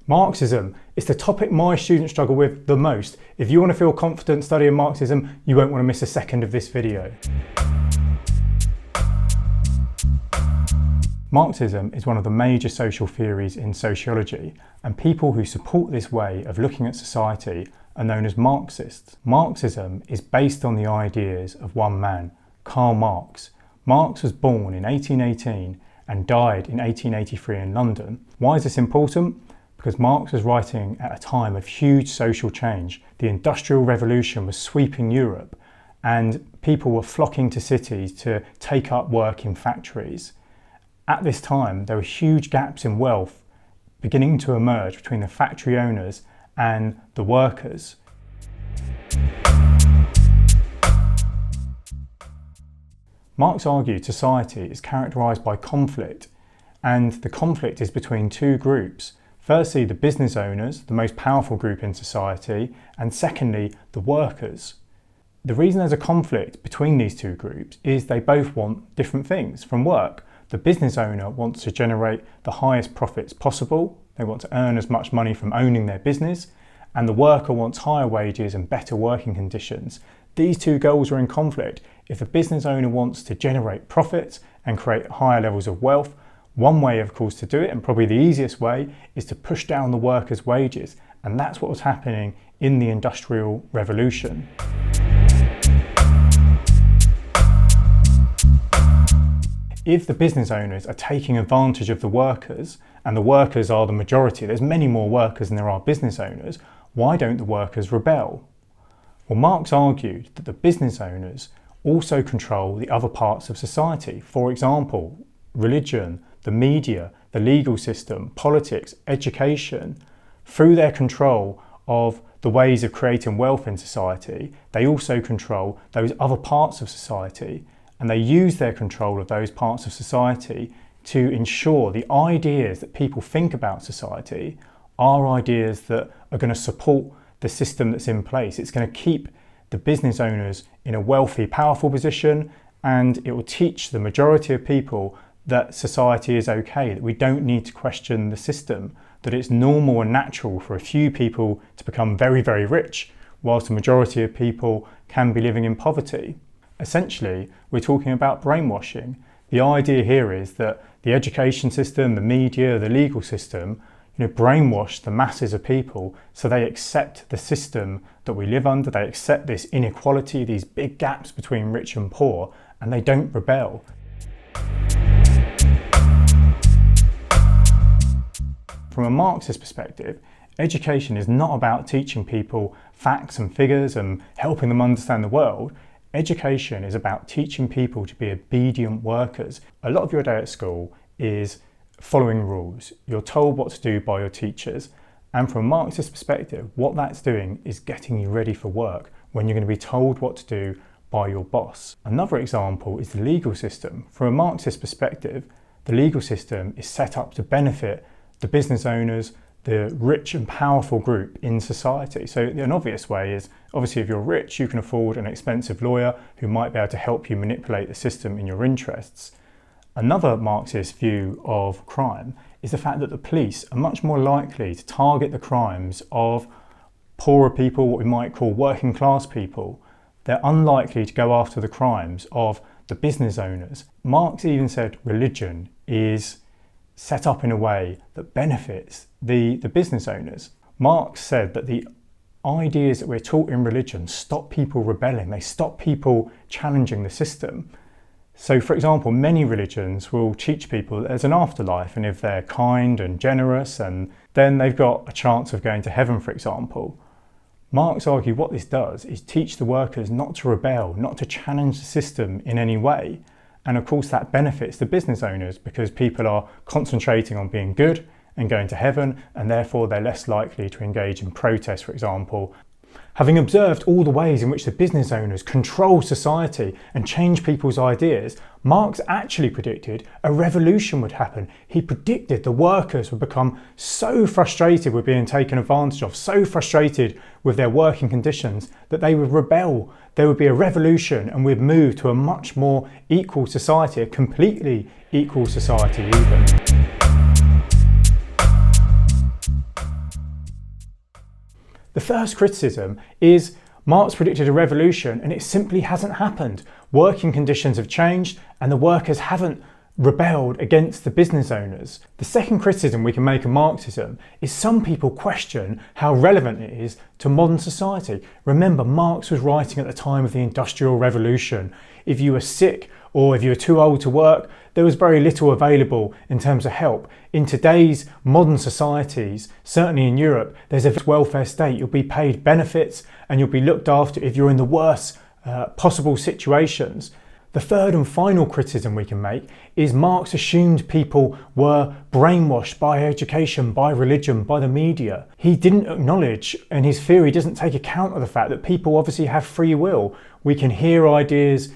Marxism is the topic my students struggle with the most. If you want to feel confident studying Marxism, you won't want to miss a second of this video. Marxism is one of the major social theories in sociology, and people who support this way of looking at society are known as Marxists. Marxism is based on the ideas of one man, Karl Marx. Marx was born in 1818 and died in 1883 in London. Why is this important? Because Marx was writing at a time of huge social change. The Industrial Revolution was sweeping Europe, and people were flocking to cities to take up work in factories. At this time, there were huge gaps in wealth beginning to emerge between the factory owners and the workers. Marx argued society is characterised by conflict, and the conflict is between two groups. Firstly, the business owners, the most powerful group in society, and secondly, the workers. The reason there's a conflict between these two groups is they both want different things from work. The business owner wants to generate the highest profits possible. They want to earn as much money from owning their business, and the worker wants higher wages and better working conditions. These two goals are in conflict. If the business owner wants to generate profits and create higher levels of wealth, one way, of course, to do it, and probably the easiest way, is to push down the workers' wages. And that's what was happening in the Industrial Revolution. If the business owners are taking advantage of the workers, and the workers are the majority, there's many more workers than there are business owners, why don't the workers rebel? Well, Marx argued that the business owners also control the other parts of society. For example, religion, the media, the legal system, politics, education. Through their control of the ways of creating wealth in society, they also control those other parts of society, and they use their control of those parts of society to ensure the ideas that people think about society are ideas that are going to support the system that's in place. It's going to keep the business owners in a wealthy, powerful position, and it will teach the majority of people that society is okay, that we don't need to question the system, that it's normal and natural for a few people to become very, very rich, whilst the majority of people can be living in poverty. Essentially, we're talking about brainwashing. The idea here is that the education system, the media, the legal system, brainwash the masses of people so they accept the system that we live under, they accept this inequality, these big gaps between rich and poor, and they don't rebel. From a Marxist perspective, education is not about teaching people facts and figures and helping them understand the world. Education is about teaching people to be obedient workers. A lot of your day at school is following rules. You're told what to do by your teachers. And from a Marxist perspective, what that's doing is getting you ready for work when you're going to be told what to do by your boss. Another example is the legal system. From a Marxist perspective, the legal system is set up to benefit the business owners, the rich and powerful group in society. So an obvious way is, obviously if you're rich, you can afford an expensive lawyer who might be able to help you manipulate the system in your interests. Another Marxist view of crime is the fact that the police are much more likely to target the crimes of poorer people, what we might call working class people. They're unlikely to go after the crimes of the business owners. Marx even said religion is set up in a way that benefits the business owners. Marx said that the ideas that we're taught in religion stop people rebelling, they stop people challenging the system. So for example, many religions will teach people that there's an afterlife, and if they're kind and generous, and then they've got a chance of going to heaven, for example. Marx argued what this does is teach the workers not to rebel, not to challenge the system in any way. And of course that benefits the business owners because people are concentrating on being good and going to heaven, and therefore they're less likely to engage in protest, for example. Having observed all the ways in which the business owners control society and change people's ideas, Marx actually predicted a revolution would happen. He predicted the workers would become so frustrated with being taken advantage of, so frustrated with their working conditions, that they would rebel. There would be a revolution, and we'd move to a much more equal society, a completely equal society even. The first criticism is Marx predicted a revolution and it simply hasn't happened. Working conditions have changed and the workers haven't rebelled against the business owners. The second criticism we can make of Marxism is some people question how relevant it is to modern society. Remember, Marx was writing at the time of the Industrial Revolution. If you were sick or if you were too old to work, there was very little available in terms of help. In today's modern societies, certainly in Europe, there's a welfare state. You'll be paid benefits and you'll be looked after if you're in the worst possible situations. The third and final criticism we can make is Marx assumed people were brainwashed by education, by religion, by the media. He didn't acknowledge, and his theory doesn't take account of the fact that people obviously have free will. We can hear ideas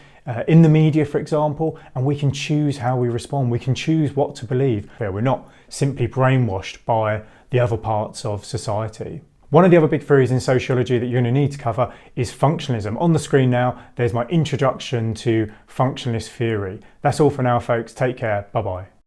in the media, for example, and we can choose how we respond. We can choose what to believe. We're not simply brainwashed by the other parts of society. One of the other big theories in sociology that you're going to need to cover is functionalism. On the screen now, there's my introduction to functionalist theory. That's all for now, folks. Take care. Bye-bye.